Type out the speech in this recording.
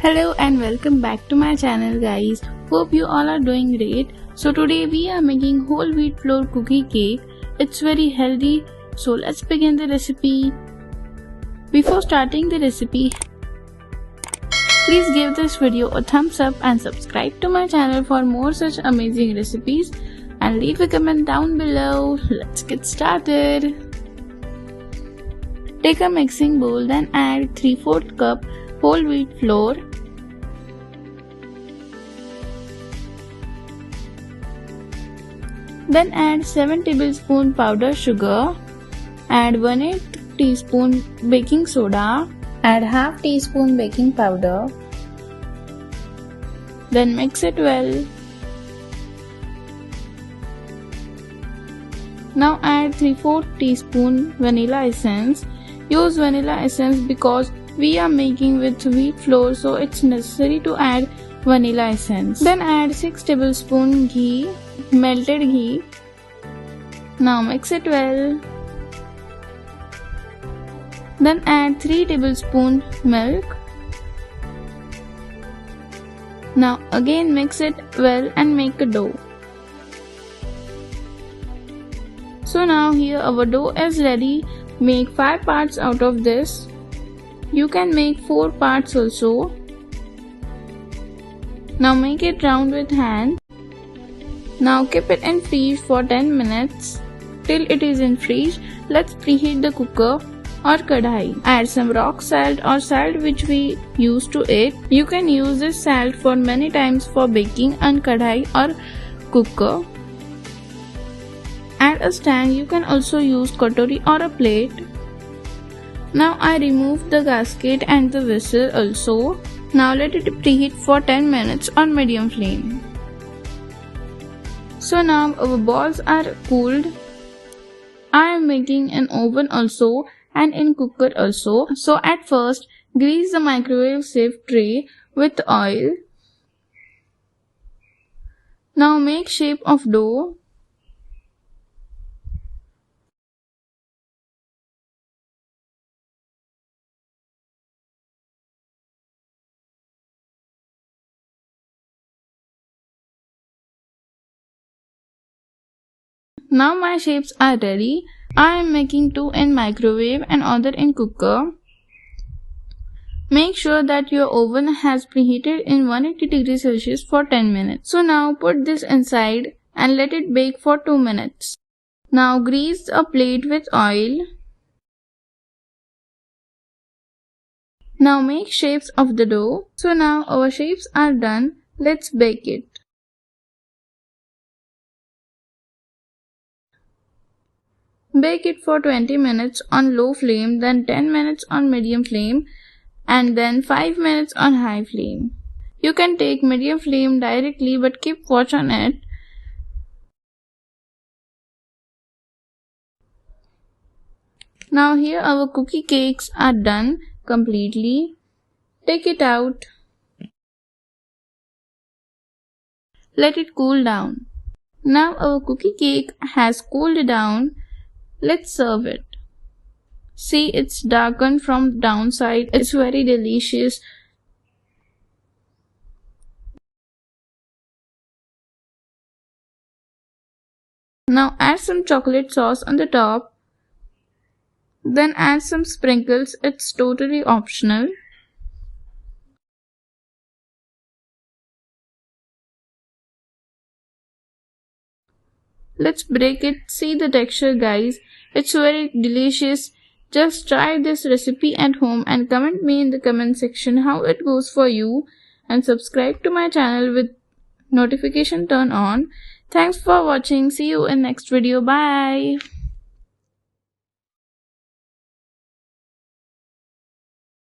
Hello and welcome back to my channel guys. Hope you all are doing great. So today we are making whole wheat flour cookie cake. It's very healthy. So let's begin the recipe. Before starting the recipe, please give this video a thumbs up and subscribe to my channel for more such amazing recipes and leave a comment down below. Let's get started. Take a mixing bowl, then add 3/4 cup whole wheat flour. Then add 7 tablespoons powdered sugar. Add 1/8 teaspoon baking soda. Add half teaspoon baking powder. Then mix it well. Now add 3/4 teaspoon vanilla essence. Use vanilla essence because we are making with wheat flour, so it's necessary to add vanilla essence. Then add 6 tablespoons ghee, melted ghee. Now mix it well. Then add 3 tablespoons milk. Now again mix it well and make a dough. So now here our dough is ready. Make 5 parts out of this. You can make 4 parts also. Now make it round with hand. Now keep it in fridge for 10 minutes. Till it is in fridge, let's preheat the cooker or kadhai. Add some rock salt or salt which we use to it. You can use this salt for many times for baking on kadhai or cooker. Add a stand. You can also use katori or a plate. Now I remove the gasket and the vessel also. Now let it preheat for 10 minutes on medium flame. So now our balls are cooled. I am making an oven also and in cooker also. So at first grease the microwave safe tray with oil. Now make shape of dough. Now my shapes are ready. I am making 2 in microwave and other in cooker. Make sure that your oven has preheated in 180 degrees Celsius for 10 minutes. So now put this inside and let it bake for 2 minutes. Now grease a plate with oil. Now make shapes of the dough. So now our shapes are done. Let's bake it. Bake it for 20 minutes on low flame, then 10 minutes on medium flame, and then 5 minutes on high flame. You can take medium flame directly but keep watch on it. Now here our cookie cakes are done completely. Take it out. Let it cool down. Now our cookie cake has cooled down. Let's serve it. See, it's darkened from downside. It's very delicious. Now add some chocolate sauce on the top. Then add some sprinkles. It's totally optional. Let's break it. See the texture guys. It's very delicious. Just try this recipe at home and comment me in the comment section how it goes for you, and subscribe to my channel with notification turn on. Thanks for watching. See you in next video. Bye.